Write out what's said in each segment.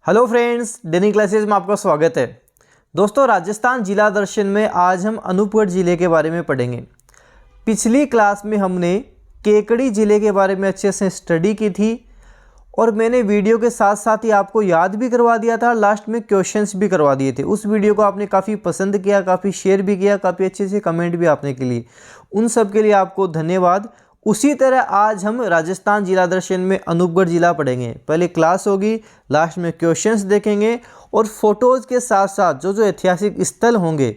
Hello friends, डेनी classes में आपका स्वागत है। दोस्तों, राजस्थान जिला दर्शन में आज हम अनूपगढ़ ज़िले के बारे में पढ़ेंगे। पिछली क्लास में हमने केकड़ी ज़िले के बारे में अच्छे से स्टडी की थी और मैंने वीडियो के साथ साथ ही आपको याद भी करवा दिया था, लास्ट में क्वेश्चंस भी करवा दिए थे। उस वीडियो को आपने काफ़ी पसंद किया, काफ़ी शेयर भी किया, काफ़ी अच्छे से कमेंट भी आपने के लिए, उन सब के लिए आपको धन्यवाद। उसी तरह आज हम राजस्थान जिला दर्शन में अनूपगढ़ जिला पढ़ेंगे। पहले क्लास होगी, लास्ट में क्वेश्चंस देखेंगे और फोटोज़ के साथ साथ जो ऐतिहासिक स्थल होंगे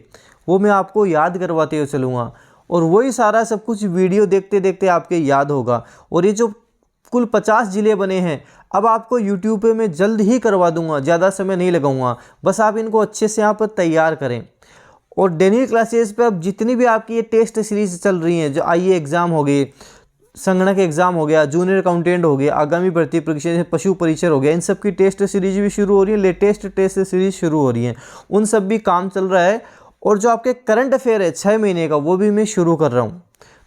वो मैं आपको याद करवाते हुए चलूँगा और वही सारा सब कुछ वीडियो देखते देखते आपके याद होगा। और ये जो कुल 50 ज़िले बने हैं, अब आपको यूट्यूब पे मैं जल्द ही करवा दूंगा, ज़्यादा समय नहीं लगाऊंगा। बस आप इनको अच्छे से यहाँ पर तैयार करें। और डेली क्लासेस पे अब जितनी भी आपकी ये टेस्ट सीरीज चल रही हैं, जो आईए एग्ज़ाम हो गए, संगणक एग्जाम हो गया, जूनियर अकाउंटेंट हो गया, आगामी भर्ती परीक्षा पशु परिचर हो गया, इन सब की टेस्ट सीरीज भी शुरू हो रही है, लेटेस्ट टेस्ट सीरीज शुरू हो रही है, उन सब भी काम चल रहा है। और जो आपके करंट अफेयर है 6 महीने का, वो भी मैं शुरू कर रहा हूँ।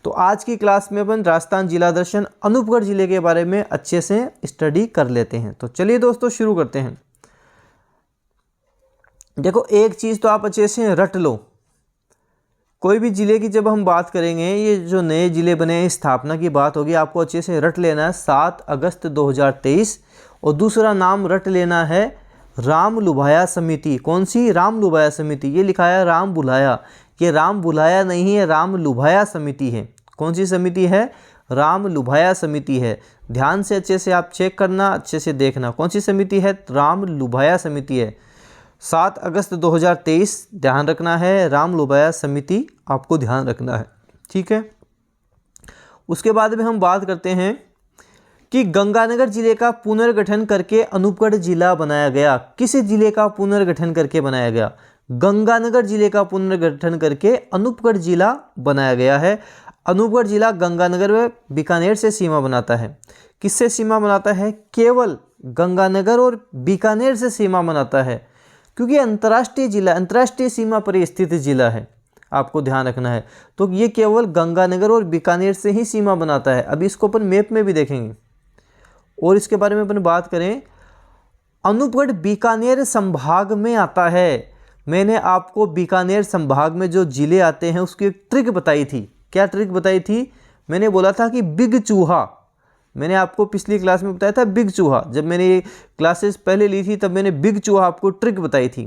तो आज की क्लास में अपन राजस्थान जिला दर्शन अनूपगढ़ जिले के बारे में अच्छे से स्टडी कर लेते हैं। तो चलिए दोस्तों, शुरू करते हैं। देखो, एक चीज़ तो आप अच्छे से रट लो, कोई भी ज़िले की जब हम बात करेंगे, ये जो नए ज़िले बने हैं, स्थापना की बात होगी, आपको अच्छे से रट लेना है 7 अगस्त 2023। और दूसरा नाम रट लेना है राम लुभाया समिति। कौन सी? राम लुभाया समिति। ये लिखा है राम बुलाया, ये राम बुलाया नहीं है, राम लुभाया समिति है। कौन सी समिति है? राम लुभाया समिति है। ध्यान से अच्छे से आप चेक करना, अच्छे से देखना कौन सी समिति है। राम लुभाया समिति है। 7 अगस्त 2023 ध्यान रखना है, राम लुभाया समिति आपको ध्यान रखना है, ठीक है। उसके बाद में हम बात करते हैं कि गंगानगर जिले का पुनर्गठन करके अनूपगढ़ जिला बनाया गया। किस जिले का पुनर्गठन करके बनाया गया? गंगानगर जिले का पुनर्गठन करके अनूपगढ़ जिला बनाया गया है। अनूपगढ़ जिला गंगानगर व बीकानेर से सीमा बनाता है। किससे सीमा बनाता है? केवल गंगानगर और बीकानेर से सीमा बनाता है, क्योंकि अंतर्राष्ट्रीय जिला, अंतर्राष्ट्रीय सीमा पर स्थित जिला है, आपको ध्यान रखना है। तो ये केवल गंगानगर और बीकानेर से ही सीमा बनाता है। अभी इसको अपन मैप में भी देखेंगे और इसके बारे में अपन बात करें। अनूपगढ़ बीकानेर संभाग में आता है। मैंने आपको बीकानेर संभाग में जो जिले आते हैं उसकी एक ट्रिक बताई थी। क्या ट्रिक बताई थी? मैंने बोला था कि बिग चूहा, मैंने आपको पिछली क्लास में बताया था बिग चूहा। जब मैंने ये क्लासेस पहले ली थी तब मैंने बिग चूहा आपको ट्रिक बताई थी।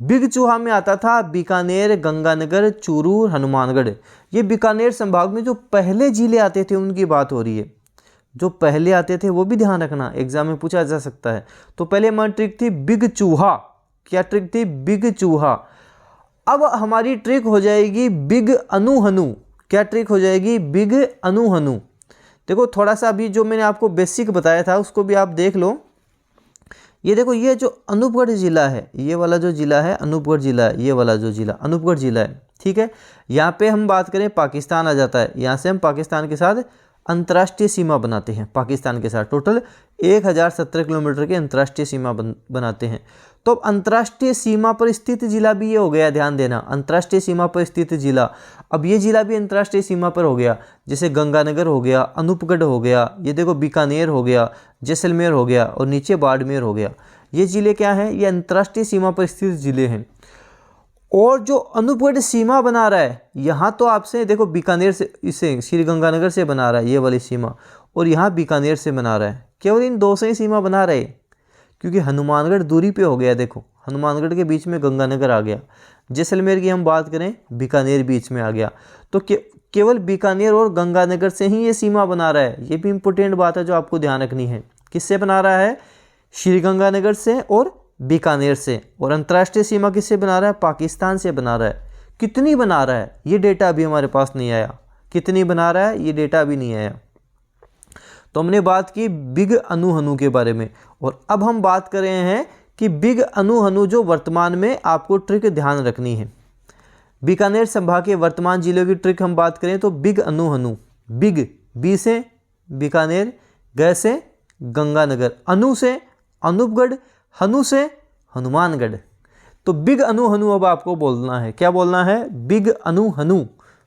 बिग चूहा में आता था बीकानेर, गंगानगर, चूरू, हनुमानगढ़। ये बीकानेर संभाग में जो पहले जिले आते थे उनकी बात हो रही है। जो पहले आते थे वो भी ध्यान रखना, एग्जाम में पूछा जा सकता है। तो पहले हमारी ट्रिक थी बिग चूहा। क्या ट्रिक थी? बिग चूहा। अब हमारी ट्रिक हो जाएगी बिग अनूहनु। क्या ट्रिक हो जाएगी? बिग अनूहनु। देखो, थोड़ा सा अभी जो मैंने आपको बेसिक बताया था उसको भी आप देख लो। ये देखो, ये जो अनूपगढ़ जिला है, ये वाला जो जिला है अनूपगढ़ जिला है, ये वाला जो जिला अनूपगढ़ जिला है, ठीक है। यहाँ पे हम बात करें पाकिस्तान आ जाता है। यहाँ से हम पाकिस्तान के साथ अंतर्राष्ट्रीय सीमा बनाते हैं। पाकिस्तान के साथ टोटल 1017 किलोमीटर की अंतर्राष्ट्रीय सीमा बनाते हैं। तो अब अंतर्राष्ट्रीय सीमा पर स्थित जिला भी ये हो गया, ध्यान देना, अंतर्राष्ट्रीय सीमा पर स्थित जिला। अब ये जिला भी अंतर्राष्ट्रीय सीमा पर हो गया, जैसे गंगानगर हो गया, अनूपगढ़ हो गया, ये देखो बीकानेर हो गया, जैसलमेर हो गया और नीचे बाड़मेर हो गया। ये जिले क्या हैं? ये अंतर्राष्ट्रीय सीमा पर स्थित जिले हैं। और जो अनूपगढ़ सीमा बना रहा है, यहाँ तो आपसे देखो बीकानेर से, इसे श्री गंगानगर से बना रहा है ये वाली सीमा, और यहाँ बीकानेर से बना रहा है। केवल इन दो से ही सीमा बना रहे, क्योंकि हनुमानगढ़ दूरी पे हो गया। देखो, हनुमानगढ़ के बीच में गंगानगर आ गया। जैसलमेर की हम बात करें, बीकानेर बीच में आ गया। तो केवल बीकानेर और गंगानगर से ही ये सीमा बना रहा है। ये भी इंपॉर्टेंट बात है जो आपको ध्यान रखनी है। किससे बना रहा है? श्री गंगानगर से और बीकानेर से। और अंतर्राष्ट्रीय सीमा किससे बना रहा है? पाकिस्तान से बना रहा है। कितनी बना रहा है ये डेटा अभी हमारे पास नहीं आया। कितनी बना रहा है ये डेटा अभी नहीं आया। तो हमने बात की बिग अनूहनु के बारे में। और अब हम बात कर रहे हैं कि बिग अनूहनु जो वर्तमान में आपको ट्रिक ध्यान रखनी है। बीकानेर संभाग के वर्तमान जिलों की ट्रिक हम बात करें तो बिग अनूहनु। बिग, बी से बीकानेर, ग से गंगानगर, अनु से अनूपगढ़, हनु से हनुमानगढ़। तो बिग अनूहनु अब आपको बोलना है। क्या बोलना है? बिग अनूहनु।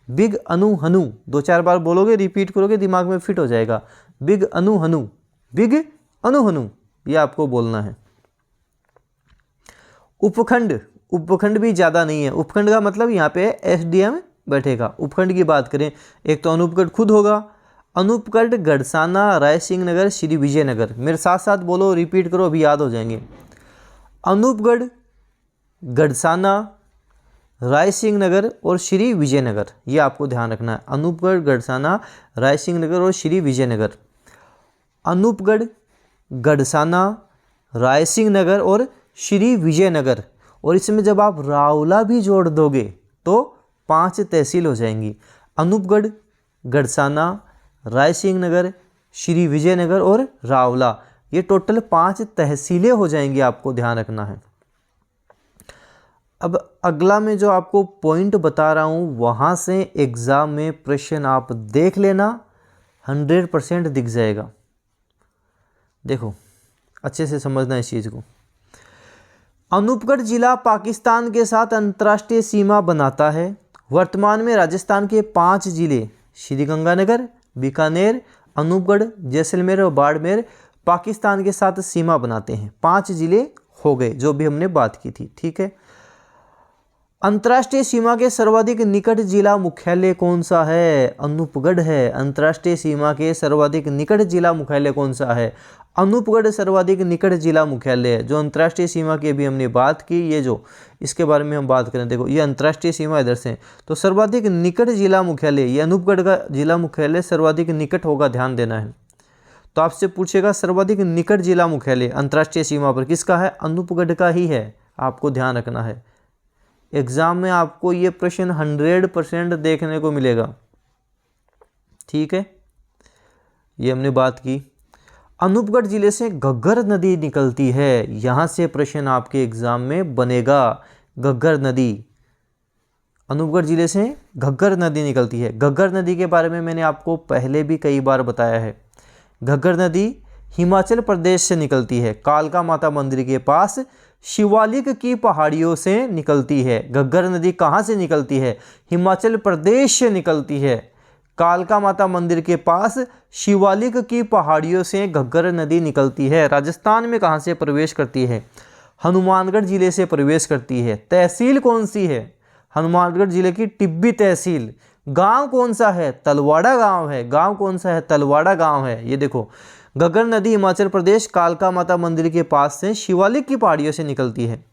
बिग अनूहनु 2-4 बार बोलोगे, रिपीट करोगे, दिमाग में फिट हो जाएगा। बिग अनूहनु, बिग अनूहनु, ये आपको बोलना है। उपखंड, उपखंड भी ज़्यादा नहीं है। उपखंड का मतलब यहाँ पे एसडीएम बैठेगा। उपखंड की बात करें, एक तो अनूपगढ़ खुद होगा, अनूपगढ़, गढ़साना, रायसिंह नगर, श्री विजयनगर। मेरे साथ साथ बोलो, रिपीट करो, अभी याद हो जाएंगे। अनूपगढ़, गढ़साना, रायसिंह नगर और श्री विजयनगर, ये आपको ध्यान रखना है। अनूपगढ़, गढ़साना, रायसिंह नगर और श्री विजयनगर। अनूपगढ़, गढ़साना, रायसिंह नगर और श्री विजयनगर। और इसमें जब आप रावला भी जोड़ दोगे तो 5 तहसील हो जाएंगी। अनूपगढ़, गढ़साना, रायसिंह नगर, श्री विजयनगर और रावला, ये टोटल 5 तहसीलें हो जाएंगी, आपको ध्यान रखना है। अब अगला मैं जो आपको पॉइंट बता रहा हूँ वहाँ से एग्ज़ाम में प्रश्न आप देख लेना, 100% दिख जाएगा। देखो अच्छे से समझना इस चीज़ को। अनूपगढ़ जिला पाकिस्तान के साथ अंतर्राष्ट्रीय सीमा बनाता है। वर्तमान में राजस्थान के 5 जिले श्रीगंगानगर, बीकानेर, अनूपगढ़, जैसलमेर और बाड़मेर पाकिस्तान के साथ सीमा बनाते हैं। 5 जिले हो गए जो भी हमने बात की थी, ठीक है। अंतर्राष्ट्रीय सीमा के सर्वाधिक निकट जिला मुख्यालय कौन सा है? अनूपगढ़ है। अंतर्राष्ट्रीय सीमा के सर्वाधिक निकट जिला मुख्यालय कौन सा है? अनूपगढ़ सर्वाधिक निकट जिला मुख्यालय है। जो अंतर्राष्ट्रीय सीमा की अभी हमने बात की, ये जो इसके बारे में हम बात करें, देखो ये अंतर्राष्ट्रीय सीमा इधर से, तो सर्वाधिक निकट जिला मुख्यालय ये अनूपगढ़ का जिला मुख्यालय सर्वाधिक निकट होगा, ध्यान देना है। तो आपसे पूछेगा सर्वाधिक निकट जिला मुख्यालय अंतर्राष्ट्रीय सीमा पर किसका है? अनूपगढ़ का ही है, आपको ध्यान रखना है। एग्जाम में आपको ये प्रश्न 100% देखने को मिलेगा, ठीक है। ये हमने बात की। अनूपगढ़ जिले से घग्गर नदी निकलती है, यहाँ से प्रश्न आपके एग्जाम में बनेगा। घग्गर नदी, अनूपगढ़ जिले से घग्गर नदी निकलती है। घग्गर नदी के बारे में मैंने आपको पहले भी कई बार बताया है। घग्गर नदी हिमाचल प्रदेश से निकलती है, कालका माता मंदिर के पास शिवालिक की पहाड़ियों से निकलती है। घग्गर नदी कहाँ से निकलती है? हिमाचल प्रदेश से निकलती है, कालका माता मंदिर के पास शिवालिक की पहाड़ियों से घग्गर नदी निकलती है। राजस्थान में कहाँ से प्रवेश करती है? हनुमानगढ़ जिले से प्रवेश करती है। तहसील कौन सी है? हनुमानगढ़ जिले की टिब्बी तहसील। गांव कौन सा है? तलवाड़ा गांव है। गांव कौन सा है? तलवाड़ा गांव है। ये देखो, घग्गर नदी हिमाचल प्रदेश कालका माता मंदिर के पास से शिवालिक की पहाड़ियों से निकलती है।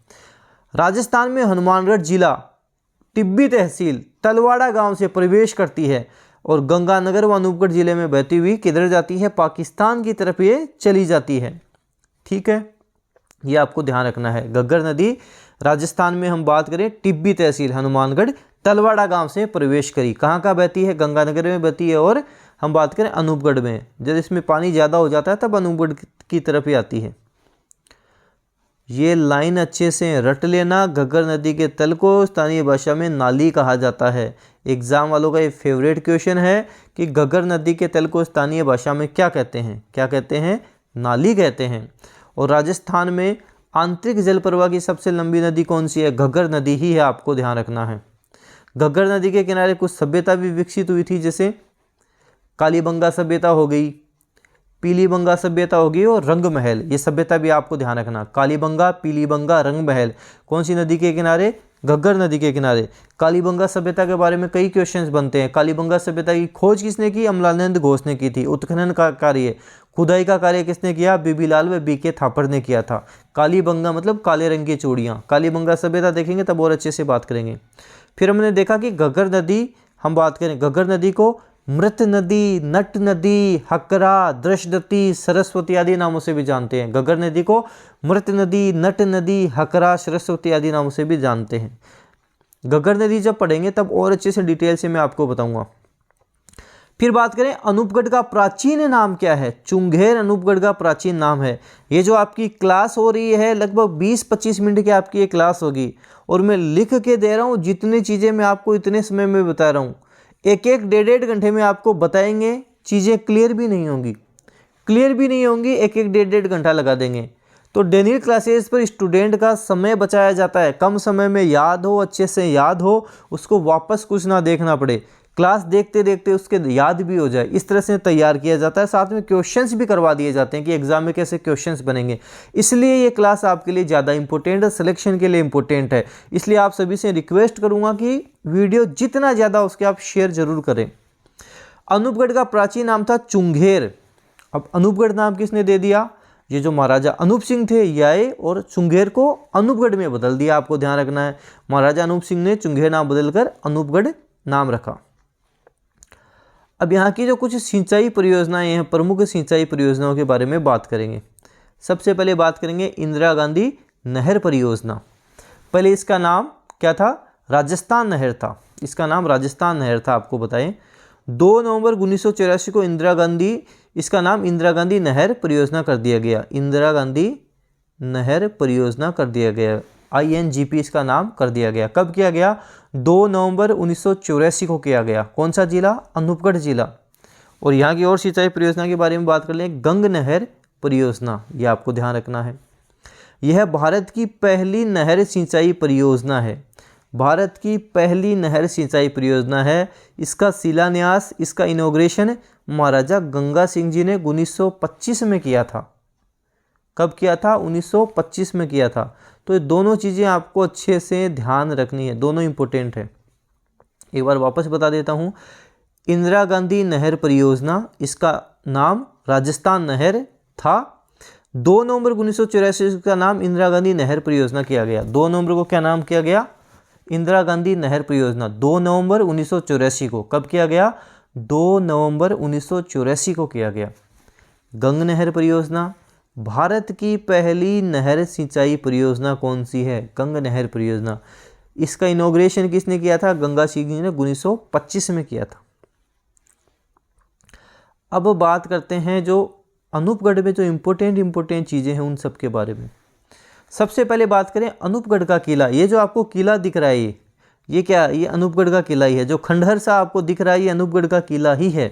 राजस्थान में हनुमानगढ़ जिला, टिब्बी तहसील, तलवाड़ा गांव से प्रवेश करती है और गंगानगर व अनूपगढ़ जिले में बहती हुई किधर जाती है? पाकिस्तान की तरफ ये चली जाती है, ठीक है। ये आपको ध्यान रखना है। घग्गर नदी राजस्थान में हम बात करें, टिब्बी तहसील, हनुमानगढ़, तलवाड़ा गांव से प्रवेश करी। कहाँ कहाँ बहती है? गंगानगर में बहती है और हम बात करें अनूपगढ़ में, जब इसमें पानी ज़्यादा हो जाता है तब अनूपगढ़ की तरफ ही आती है। ये लाइन अच्छे से रट लेना। घग्गर नदी के तल को स्थानीय भाषा में नाली कहा जाता है। एग्जाम वालों का ये फेवरेट क्वेश्चन है कि घग्गर नदी के तल को स्थानीय भाषा में क्या कहते हैं? क्या कहते हैं? नाली कहते हैं। और राजस्थान में आंतरिक जल प्रवाह की सबसे लंबी नदी कौन सी है? घग्गर नदी ही है, आपको ध्यान रखना है। घग्गर नदी के किनारे कुछ सभ्यता भी विकसित हुई थी, जैसे कालीबंगा सभ्यता हो गई, पीलीबंगा सभ्यता होगी और रंग महल। ये सभ्यता भी आपको ध्यान रखना। कालीबंगा, पीलीबंगा, रंग महल कौन सी नदी के किनारे? घग्गर नदी के किनारे। कालीबंगा सभ्यता के बारे में कई क्वेश्चंस बनते हैं। कालीबंगा सभ्यता की खोज किसने की? अमलानंद घोष ने की थी। उत्खनन का कार्य, खुदाई का कार्य किसने किया? बीबीलाल व बीके थापर ने किया था। कालीबंगा मतलब काले रंग की चूड़ियाँ। कालीबंगा सभ्यता देखेंगे तब और अच्छे से बात करेंगे। फिर हमने देखा कि घग्गर नदी, हम बात करें घग्गर नदी को मृत नदी, नट नदी, हकरा, दृशदती, सरस्वती आदि नामों से भी जानते हैं। घग्गर नदी को मृत नदी, नट नदी, हकरा, सरस्वती आदि नामों से भी जानते हैं। घग्गर नदी जब पढ़ेंगे तब और अच्छे से डिटेल से मैं आपको बताऊंगा। फिर बात करें अनूपगढ़ का प्राचीन नाम क्या है? चुंगेर अनूपगढ़ का प्राचीन नाम है। ये जो आपकी क्लास हो रही है लगभग 20-25 मिनट की आपकी ये क्लास होगी और मैं लिख के दे रहा हूँ। जितनी चीज़ें मैं आपको इतने समय में बता रहा हूँ, एक 1-1.5 घंटे में आपको बताएंगे, चीज़ें क्लियर भी नहीं होंगी, एक 1-1.5 घंटा लगा देंगे। तो डेली क्लासेस पर स्टूडेंट का समय बचाया जाता है, कम समय में याद हो, अच्छे से याद हो, उसको वापस कुछ ना देखना पड़े। क्लास देखते देखते उसके याद भी हो जाए, इस तरह से तैयार किया जाता है। साथ में क्वेश्चंस भी करवा दिए जाते हैं कि एग्जाम में कैसे क्वेश्चंस बनेंगे। इसलिए ये क्लास आपके लिए ज़्यादा इंपॉर्टेंट है, सिलेक्शन के लिए इंपॉर्टेंट है। इसलिए आप सभी से रिक्वेस्ट करूँगा कि वीडियो जितना ज़्यादा उसके आप शेयर जरूर करें। अनूपगढ़ का प्राचीन नाम था चुंगेर। अब अनूपगढ़ नाम किसने दे दिया? ये जो महाराजा अनूप सिंह थे, याए और चुंगेर को अनूपगढ़ में बदल दिया। आपको ध्यान रखना है, महाराजा अनूप सिंह ने चुंगेर नाम बदलकर अनूपगढ़ नाम रखा। अब यहाँ की जो कुछ सिंचाई परियोजनाएं हैं, प्रमुख सिंचाई परियोजनाओं के बारे में बात करेंगे। सबसे पहले बात करेंगे इंदिरा गांधी नहर परियोजना। पहले इसका नाम क्या था? राजस्थान नहर था। इसका नाम राजस्थान नहर था, आपको बताएं। 2 नवंबर 1984 को इसका नाम इंदिरा गांधी नहर परियोजना कर दिया गया। इंदिरा गांधी नहर परियोजना कर दिया गया, INGP इसका नाम कर दिया गया। कब किया गया? 2 नवंबर 1984 को किया गया। कौन सा जिला? अनूपगढ़ जिला। और यहाँ की और सिंचाई परियोजना के बारे में बात कर लें, गंग नहर परियोजना, ये आपको ध्यान रखना है। यह भारत की पहली नहर सिंचाई परियोजना है। भारत की पहली नहर सिंचाई परियोजना है। इसका शिलान्यास, इसका इनॉग्रेशन महाराजा गंगा सिंह जी ने 1925 में किया था। कब किया था? 1925 में किया था। तो ये दोनों चीज़ें आपको अच्छे से ध्यान रखनी है, दोनों इंपॉर्टेंट है। एक बार वापस बता देता हूँ, इंदिरा गांधी नहर परियोजना, इसका नाम राजस्थान नहर था। 2 नवंबर 1984 का नाम इंदिरा गांधी नहर परियोजना किया गया। 2 नवंबर को क्या नाम किया गया? इंदिरा गांधी नहर परियोजना। 2 नवंबर 1984 को कब किया गया? 2 नवंबर 1984 को किया गया। गंग नहर परियोजना, भारत की पहली नहर सिंचाई परियोजना कौन सी है? गंग नहर परियोजना। इसका इनॉग्रेशन किसने किया था? गंगा सिंह जी ने 1925 में किया था। अब बात करते हैं जो अनूपगढ़ में जो इम्पोर्टेंट चीज़ें हैं उन सब के बारे में। सबसे पहले बात करें अनूपगढ़ का किला। ये जो आपको किला दिख रहा है, ये क्या? ये अनूपगढ़ का किला ही है। जो खंडहर सा आपको दिख रहा है, ये अनूपगढ़ का किला ही है।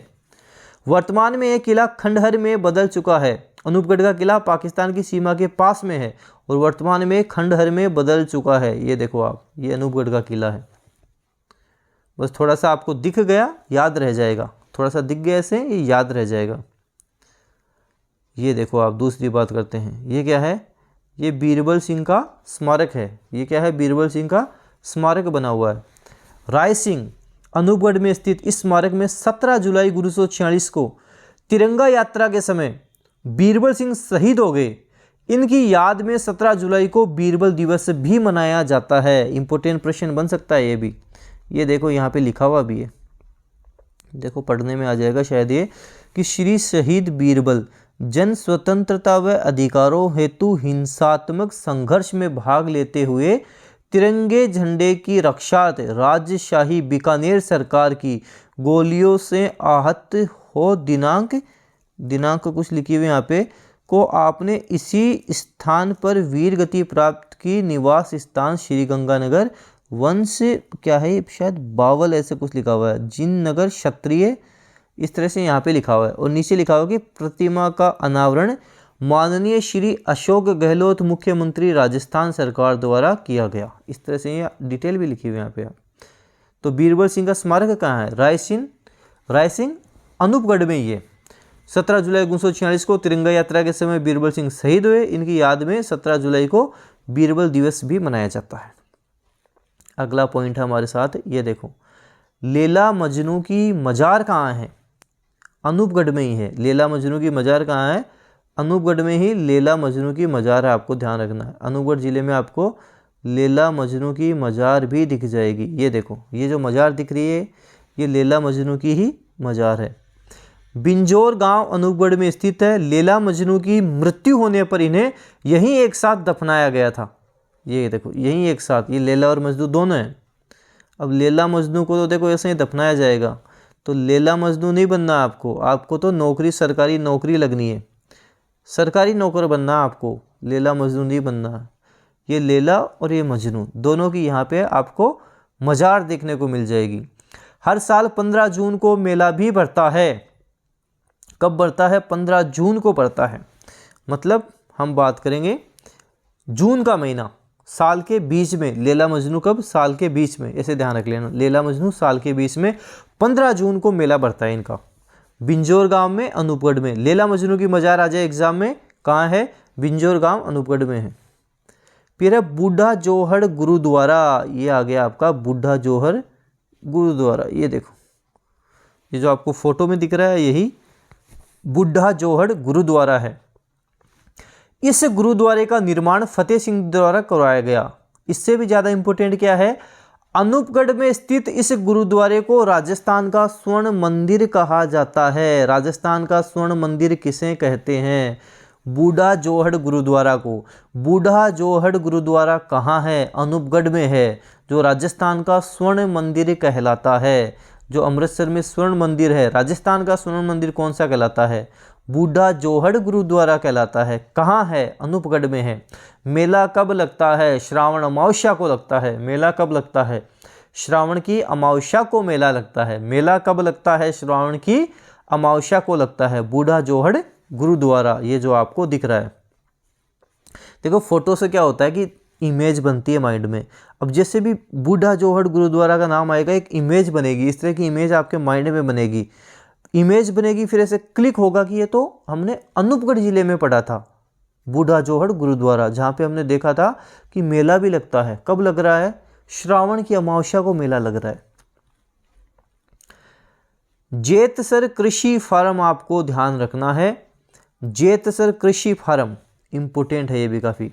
वर्तमान में ये किला खंडहर में बदल चुका है। अनूपगढ़ का किला पाकिस्तान की सीमा के पास में है और वर्तमान में खंडहर में बदल चुका है। ये देखो आप, ये अनूपगढ़ का किला है। बस थोड़ा सा आपको दिख गया, याद रह जाएगा। थोड़ा सा दिख गया ऐसे, ये याद रह जाएगा। ये देखो आप, दूसरी बात करते हैं। ये क्या है? ये बीरबल सिंह का स्मारक है। ये क्या है? बीरबल सिंह का स्मारक बना हुआ है। रायसिंह अनूपगढ़ में स्थित इस स्मारक में 17 जुलाई 1946 को तिरंगा यात्रा के समय बीरबल सिंह शहीद हो गए। इनकी याद में 17 जुलाई को बीरबल दिवस भी मनाया जाता है। इंपॉर्टेंट प्रश्न बन सकता है ये भी। ये देखो यहाँ पे लिखा हुआ भी है, देखो पढ़ने में आ जाएगा शायद ये, कि श्री शहीद बीरबल जन स्वतंत्रता व अधिकारों हेतु हिंसात्मक संघर्ष में भाग लेते हुए तिरंगे झंडे की रक्षार्थ राजशाही बीकानेर सरकार की गोलियों से आहत हो दिनांक कुछ लिखी हुई यहाँ पे को आपने इसी स्थान पर वीर गति प्राप्त की। निवास स्थान श्री गंगानगर, वंश क्या है? शायद बावल ऐसे कुछ लिखा हुआ है। जिन नगर क्षत्रिय, इस तरह से यहाँ पे लिखा हुआ है। और नीचे लिखा हुआ कि प्रतिमा का अनावरण माननीय श्री अशोक गहलोत मुख्यमंत्री राजस्थान सरकार द्वारा किया गया। इस तरह से ये डिटेल भी लिखी हुई है यहाँ पे। तो बीरबल सिंह का स्मारक कहाँ है? रायसिंह अनूपगढ़ में। ये 17 जुलाई 1946 को तिरंगा यात्रा के समय बीरबल सिंह शहीद हुए। इनकी याद में 17 जुलाई को बीरबल दिवस भी मनाया जाता है। अगला पॉइंट है हमारे साथ, ये देखो, लैला मजनू की मजार कहाँ है? अनूपगढ़ में ही है। लैला मजनू की मजार कहाँ है? अनूपगढ़ में ही लैला मजनू की मजार है। आपको ध्यान रखना है, अनूपगढ़ जिले में आपको लैला मजनू की मजार भी दिख जाएगी। ये देखो, ये जो मजार दिख रही है, ये लैला मजनू की ही मजार है। बिंजोर गांव अनूपगढ़ में स्थित है। लैला मजनू की मृत्यु होने पर इन्हें यहीं एक साथ दफनाया गया था। ये देखो, यहीं एक साथ, ये लैला और मजनू दोनों हैं। अब लैला मजनू को तो देखो ऐसे ही दफनाया जाएगा, तो लैला मजनू नहीं बनना आपको। आपको तो नौकरी, सरकारी नौकरी लगनी है, सरकारी नौकर बनना आपको, लैला मजनू नहीं बनना। ये लैला और ये मजनू दोनों की यहाँ पे आपको मजार देखने को मिल जाएगी। हर साल 15 जून को मेला भी बढ़ता है। कब बढ़ता है? 15 जून को बढ़ता है। मतलब हम बात करेंगे जून का महीना, साल के बीच में। लैला मजनू कब? साल के बीच में, ऐसे ध्यान रख लेना। लैला मजनू साल के बीच में 15 जून को मेला बढ़ता है इनका, बिंजोर गांव में, अनूपगढ़ में। लैला मजनू की मजार आ जाए एग्जाम में, कहाँ है? बिंजोर गांव, अनूपगढ़ में है। फिर है बूढ़ा जोहड़ गुरुद्वारा, ये आ गया आपका बूढ़ा जोहड़ गुरुद्वारा। ये देखो, ये जो आपको फोटो में दिख रहा है यही बूढ़ा जोहड़ गुरुद्वारा है। इस गुरुद्वारे का निर्माण फतेह सिंह द्वारा करवाया गया। इससे भी ज़्यादा इंपॉर्टेंट क्या है? अनूपगढ़ में स्थित इस गुरुद्वारे को राजस्थान का स्वर्ण मंदिर कहा जाता है। राजस्थान का स्वर्ण मंदिर किसे कहते हैं? बूढ़ा जोहड़ गुरुद्वारा को। बूढ़ा जोहड़ गुरुद्वारा कहाँ है? अनूपगढ़ में है, जो राजस्थान का स्वर्ण मंदिर कहलाता है। जो अमृतसर में स्वर्ण मंदिर है, राजस्थान का स्वर्ण मंदिर कौन सा कहलाता है? बूढ़ा जोहड़ गुरुद्वारा कहलाता है। कहाँ है? अनूपगढ़ में है। मेला कब लगता है? श्रावण अमावस्या को लगता है। मेला कब लगता है? श्रावण की अमावस्या को मेला लगता है। मेला कब लगता है? श्रावण की अमावस्या को लगता है। बूढ़ा जोहड़ गुरुद्वारा, ये जो आपको दिख रहा है। देखो फोटो से क्या होता है कि इमेज बनती है माइंड में। अब जैसे भी बूढ़ा जोहड़ गुरुद्वारा का नाम आएगा, एक इमेज बनेगी, इस तरह की इमेज आपके माइंड में बनेगी। इमेज बनेगी, फिर ऐसे क्लिक होगा कि ये तो हमने अनूपगढ़ जिले में पढ़ा था, बूढ़ा जोहड़ गुरुद्वारा, जहाँ पे हमने देखा था कि मेला भी लगता है। कब लग रहा है? श्रावण की अमावस्या को मेला लग रहा है। जेतसर कृषि फार्म आपको ध्यान रखना है। जेतसर कृषि फार्म इंपोर्टेंट है, ये भी काफ़ी।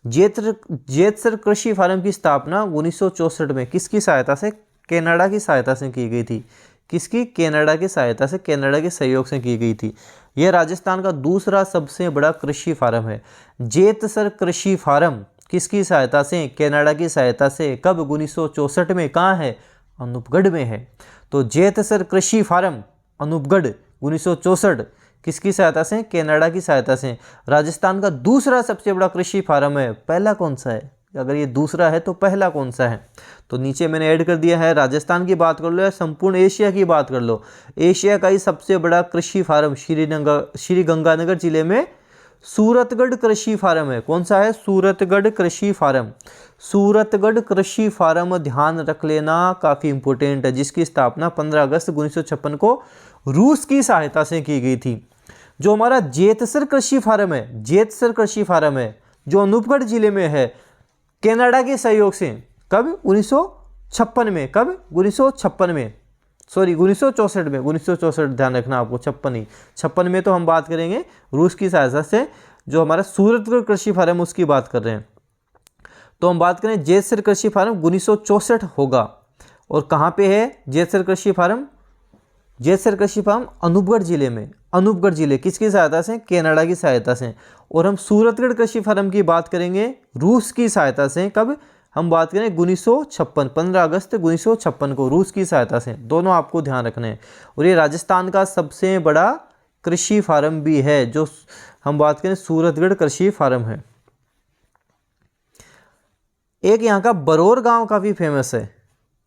जेतसर कृषि फार्म की स्थापना 1964 में किसकी सहायता से? कनाडा की सहायता से की गई थी। किसकी? कनाडा की सहायता से, कनाडा के सहयोग से की गई थी। यह राजस्थान का दूसरा सबसे बड़ा कृषि फार्म है। जेतसर कृषि फार्म किसकी सहायता से? कनाडा की सहायता से। कब? 1964 में। कहाँ है? अनूपगढ़ में है। तो जेतसर कृषि फार्म अनूपगढ़ 1964 किसकी सहायता से? कनाडा की सहायता से। राजस्थान का दूसरा सबसे बड़ा कृषि फार्म है। पहला कौन सा है? अगर ये दूसरा है तो पहला कौन सा है? तो नीचे मैंने ऐड कर दिया है। राजस्थान की बात कर लो या संपूर्ण एशिया की बात कर लो, एशिया का ही सबसे बड़ा कृषि फार्म श्री गंगानगर जिले में सूरतगढ़ कृषि फार्म है। कौन सा है? सूरतगढ़ कृषि फार्म। सूरतगढ़ कृषि फार्म ध्यान रख लेना, काफ़ी इंपॉर्टेंट है, जिसकी स्थापना 15 अगस्त 1956 को रूस की सहायता से की गई थी। जो हमारा जेतसर कृषि फार्म है, जेतसर कृषि फार्म है, जो अनूपगढ़ जिले में है, कनाडा के सहयोग से। कब? 1956 में। कब? 1956 में, सॉरी 1964 में। 1964 ध्यान रखना आपको, 56 में तो हम बात करेंगे रूस की सहायता से। जो हमारा सूरतगढ़ कृषि फार्म उसकी बात कर रहे हैं, तो हम बात करें जेतसर कृषि फार्म 1964 होगा। और कहाँ पे है जेतसर कृषि फार्म? जेतसर कृषि फार्म अनूपगढ़ जिले में। अनूपगढ़ जिले किसकी सहायता से? कनाडा की सहायता से। और हम सूरतगढ़ कृषि फार्म की बात करेंगे रूस की सहायता से। कब? हम बात करें 1956, 15 अगस्त 1956 को रूस की सहायता से। दोनों आपको ध्यान रखने हैं। और ये राजस्थान का सबसे बड़ा कृषि फार्म भी है, जो हम बात करें सूरतगढ़ कृषि फार्म है। एक यहाँ का बरौर गांव काफ़ी फेमस है।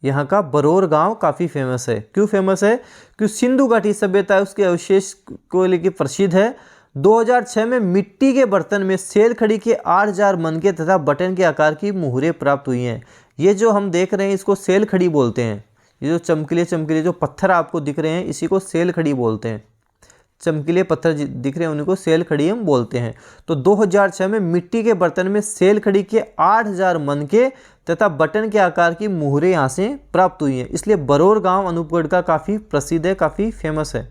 यहाँ का बरौर गांव काफ़ी फेमस है। क्यों फेमस है? क्योंकि सिंधु घाटी सभ्यता है उसके अवशेष को लेकर प्रसिद्ध है। 2006 में मिट्टी के बर्तन में सेलखड़ी के 8000 मन के तथा बटन के आकार की मुहरें प्राप्त हुई हैं। ये जो हम देख रहे हैं इसको सेलखड़ी बोलते हैं। ये जो चमकीले चमकीले जो पत्थर आपको दिख रहे हैं इसी को सेलखड़ी बोलते हैं। चमकीले पत्थर दिख रहे हैं उन्हीं को सेलखड़ी हम बोलते हैं। तो 2006 में मिट्टी के बर्तन में सेलखड़ी के 8000 मन के तथा बटन के आकार की मुहरें यहाँ से प्राप्त हुई हैं। इसलिए बरौर गांव अनूपगढ़ का काफ़ी प्रसिद्ध है, काफ़ी फेमस है।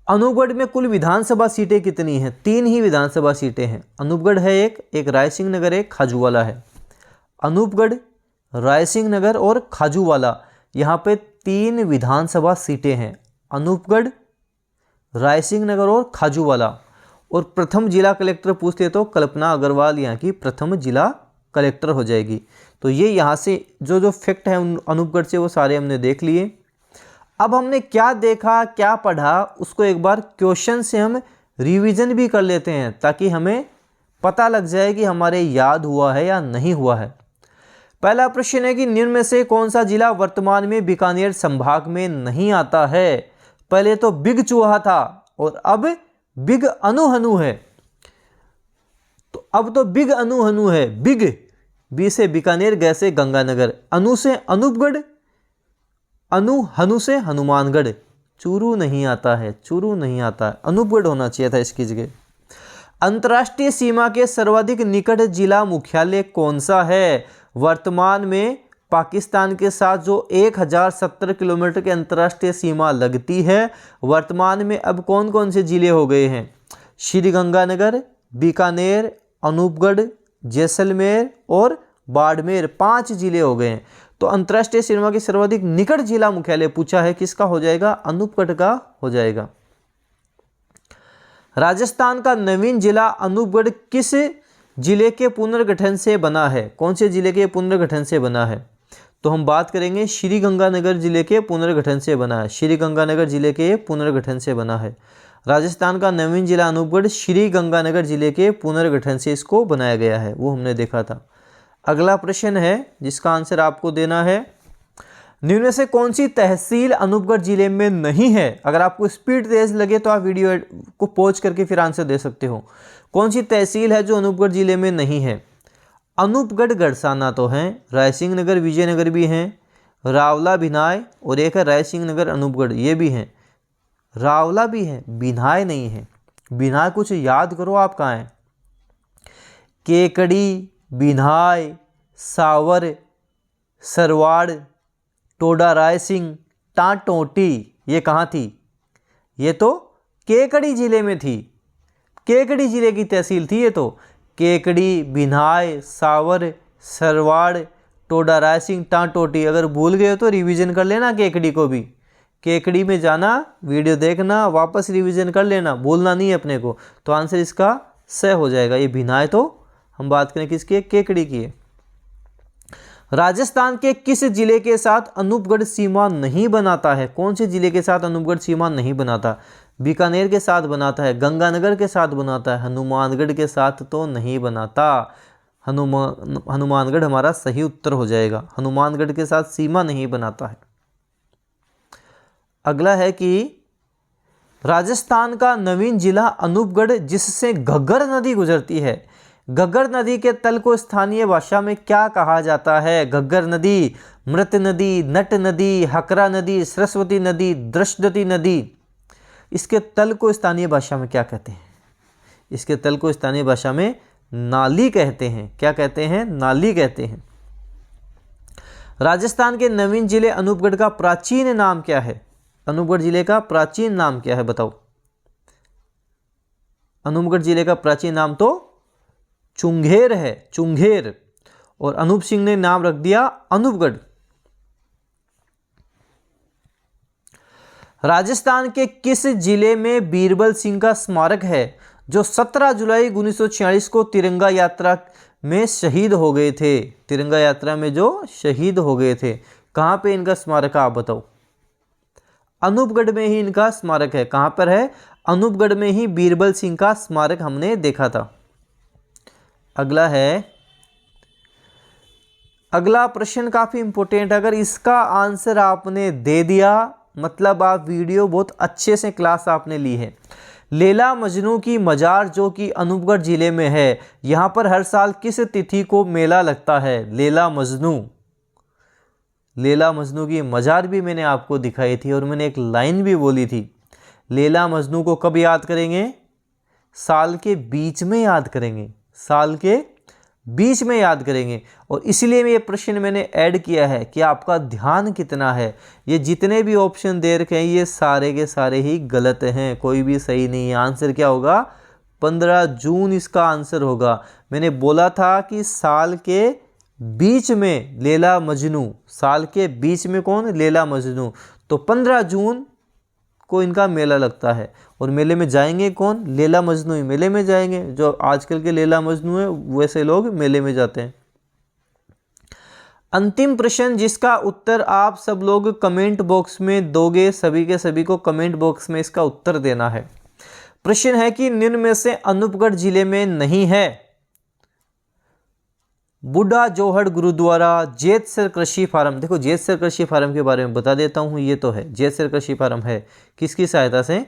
अनूपगढ़ में कुल विधानसभा सीटें कितनी हैं? 3 ही विधानसभा सीटें हैं। अनूपगढ़ है एक रायसिंह नगर, एक खाजूवाला है। अनूपगढ़, रायसिंह नगर और खाजूवाला, यहाँ पे 3 विधानसभा सीटें हैं। अनूपगढ़, रायसिंह नगर और खाजूवाला। और प्रथम जिला कलेक्टर पूछ ले तो कल्पना अग्रवाल यहाँ की प्रथम जिला कलेक्टर हो जाएगी। तो ये यहाँ से जो जो फैक्ट है अनूपगढ़ से वो सारे हमने देख लिए। अब हमने क्या देखा, क्या पढ़ा, उसको एक बार क्वेश्चन से हम रिवीजन भी कर लेते हैं ताकि हमें पता लग जाए कि हमारे याद हुआ है या नहीं हुआ है। पहला प्रश्न है कि निम्न में से कौन सा जिला वर्तमान में बीकानेर संभाग में नहीं आता है? पहले तो बिग चूहा था और अब बिग अनूहनु है। तो अब तो बिग अनु हनु है, बिग, बी से बीकानेर, ग से गंगानगर, अनु से अनूपगढ़, अनु हनु से हनुमानगढ़, चूरू नहीं आता है, चूरू नहीं आता है, अनूपगढ़ होना चाहिए था इसकी जगह। अंतर्राष्ट्रीय सीमा के सर्वाधिक निकट जिला मुख्यालय कौन सा है? वर्तमान में पाकिस्तान के साथ जो 1070 किलोमीटर की अंतर्राष्ट्रीय सीमा लगती है, वर्तमान में अब कौन कौन से जिले हो गए हैं? श्रीगंगानगर, बीकानेर, अनूपगढ़, जैसलमेर और बाड़मेर, 5 जिले हो गए हैं। तो अंतर्राष्ट्रीय सीमा के सर्वाधिक निकट जिला मुख्यालय पूछा है, किसका हो जाएगा? अनूपगढ़ का हो जाएगा। राजस्थान का नवीन जिला अनूपगढ़ किस जिले के पुनर्गठन से बना है? कौन से जिले के पुनर्गठन से बना है? तो हम बात करेंगे श्रीगंगानगर जिले के पुनर्गठन से बना है, श्रीगंगानगर जिले के पुनर्गठन से बना है। राजस्थान का नवीन जिला अनूपगढ़ श्रीगंगानगर जिले के पुनर्गठन से इसको बनाया गया है, वो हमने देखा था। अगला प्रश्न है जिसका आंसर आपको देना है, निम्न में से कौन सी तहसील अनूपगढ़ जिले में नहीं है? अगर आपको स्पीड तेज लगे तो आप वीडियो को पॉज करके फिर आंसर दे सकते हो। कौन सी तहसील है जो अनूपगढ़ जिले में नहीं है? अनूपगढ़ गढ़साना तो हैं, रायसिंह नगर विजयनगर भी हैं, रावला भिनाय और एक है रायसिंह नगर अनूपगढ़, ये भी हैं। रावला भी है, भिनाय नहीं है। भिनाय कुछ याद करो आप कहाँ हैं? केकड़ी, भिनाय, सावर, सरवाड़, टोडा रायसिंह, टाटोटी, ये कहाँ थी? ये तो केकड़ी जिले में थी, केकड़ी जिले की तहसील थी ये तो। केकड़ी, भिनाय, सावर, सरवाड़, टोडा रायसिंह, टाटोटी, अगर भूल गए हो तो रिवीजन कर लेना केकड़ी को भी। केकड़ी में जाना, वीडियो देखना, वापस रिवीजन कर लेना, भूलना नहीं है अपने को। तो आंसर इसका स हो जाएगा। ये भिनाय तो हम बात करें किसकी? केकड़ी की है। राजस्थान के किस जिले के साथ अनूपगढ़ सीमा नहीं बनाता है? कौन से जिले के साथ अनूपगढ़ सीमा नहीं बनाता? बीकानेर के साथ बनाता है, गंगानगर के साथ बनाता है, हनुमानगढ़ के साथ तो नहीं बनाता। हनुमानगढ़ हमारा सही उत्तर हो जाएगा, हनुमानगढ़ के साथ सीमा नहीं बनाता है। अगला है कि राजस्थान का नवीन जिला अनूपगढ़ जिससे घग्गर नदी गुजरती है, घग्गर नदी के तल को स्थानीय भाषा में क्या कहा जाता है? घग्गर नदी, मृत नदी, नट नदी, हकरा नदी, सरस्वती नदी, दृष्टवती नदी, इसके तल को स्थानीय भाषा में क्या कहते हैं? इसके तल को स्थानीय भाषा में नाली कहते हैं। क्या कहते हैं? नाली कहते हैं। राजस्थान के नवीन जिले अनूपगढ़ का प्राचीन नाम क्या है? अनूपगढ़ जिले का प्राचीन नाम क्या है बताओ? अनूपगढ़ जिले का प्राचीन नाम तो चुंगेर है, चुंगेर। और अनूप सिंह ने नाम रख दिया अनूपगढ़। राजस्थान के किस जिले में बीरबल सिंह का स्मारक है जो 17 जुलाई 1946 को तिरंगा यात्रा में शहीद हो गए थे? तिरंगा यात्रा में जो शहीद हो गए थे, कहाँ पे इनका स्मारक है आप बताओ? अनूपगढ़ में ही इनका स्मारक है। कहाँ पर है? अनूपगढ़ में ही बीरबल सिंह का स्मारक हमने देखा था। अगला है, अगला प्रश्न काफ़ी इंपॉर्टेंट। अगर इसका आंसर आपने दे दिया मतलब आप वीडियो बहुत अच्छे से क्लास आपने ली है। लैला मजनू की मजार जो कि अनूपगढ़ जिले में है, यहाँ पर हर साल किस तिथि को मेला लगता है? लैला मजनू, लैला मजनू की मजार भी मैंने आपको दिखाई थी और मैंने एक लाइन भी बोली थी। लैला मजनू को कब याद करेंगे? साल के बीच में याद करेंगे, साल के बीच में याद करेंगे। और इसलिए ये प्रश्न मैंने ऐड किया है कि आपका ध्यान कितना है। ये जितने भी ऑप्शन दे रखे हैं ये सारे के सारे ही गलत हैं, कोई भी सही नहीं है। आंसर क्या होगा? 15 जून इसका आंसर होगा। मैंने बोला था कि साल के बीच में लैला मजनू, साल के बीच में कौन? लैला मजनू। तो 15 जून को इनका मेला लगता है। और मेले में जाएंगे कौन? लैला मजनू ही मेले में जाएंगे। जो आजकल के लैला मजनू है वैसे लोग मेले में जाते हैं। अंतिम प्रश्न जिसका उत्तर आप सब लोग कमेंट बॉक्स में दोगे, सभी के सभी को कमेंट बॉक्स में इसका उत्तर देना है। प्रश्न है कि निम्न में से अनूपगढ़ जिले में नहीं है बूढ़ा जोहड़ गुरुद्वारा, जेतसर कृषि फार्म। देखो जेतसर कृषि फार्म के बारे में बता देता हूँ। ये तो है जेतसर कृषि फार्म है किसकी सहायता से?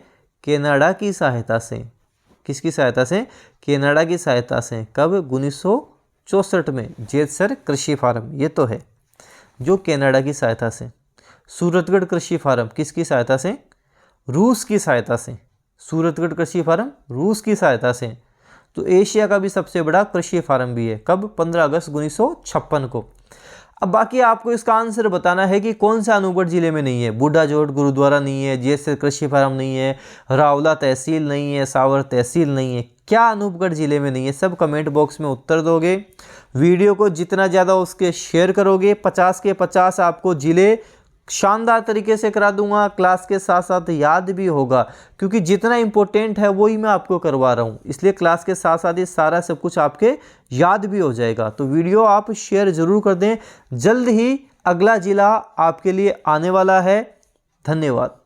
कनाडा की सहायता से। किसकी सहायता से? कनाडा की सहायता से। कब? 1964 में जेतसर कृषि फार्म, ये तो है जो कनाडा की सहायता से। सूरतगढ़ कृषि फार्म किसकी सहायता से? रूस की सहायता से। सूरतगढ़ कृषि फार्म रूस की सहायता से। तो एशिया का भी सबसे बड़ा कृषि फार्म भी है। कब? 15 अगस्त 1956 को। अब बाकी आपको इसका आंसर बताना है कि कौन सा अनूपगढ़ जिले में नहीं है। बूढ़ा जोड़ गुरुद्वारा नहीं है, जेतसर कृषि फार्म नहीं है, रावला तहसील नहीं है, सावर तहसील नहीं है। क्या अनूपगढ़ जिले में नहीं है? सब कमेंट बॉक्स में उत्तर दोगे। वीडियो को जितना ज़्यादा उसके शेयर करोगे, 50 के 50 आपको जिले शानदार तरीके से करा दूंगा। क्लास के साथ साथ याद भी होगा, क्योंकि जितना इंपॉर्टेंट है वही मैं आपको करवा रहा हूँ, इसलिए क्लास के साथ साथ ये सारा सब कुछ आपके याद भी हो जाएगा। तो वीडियो आप शेयर जरूर कर दें। जल्द ही अगला जिला आपके लिए आने वाला है। धन्यवाद।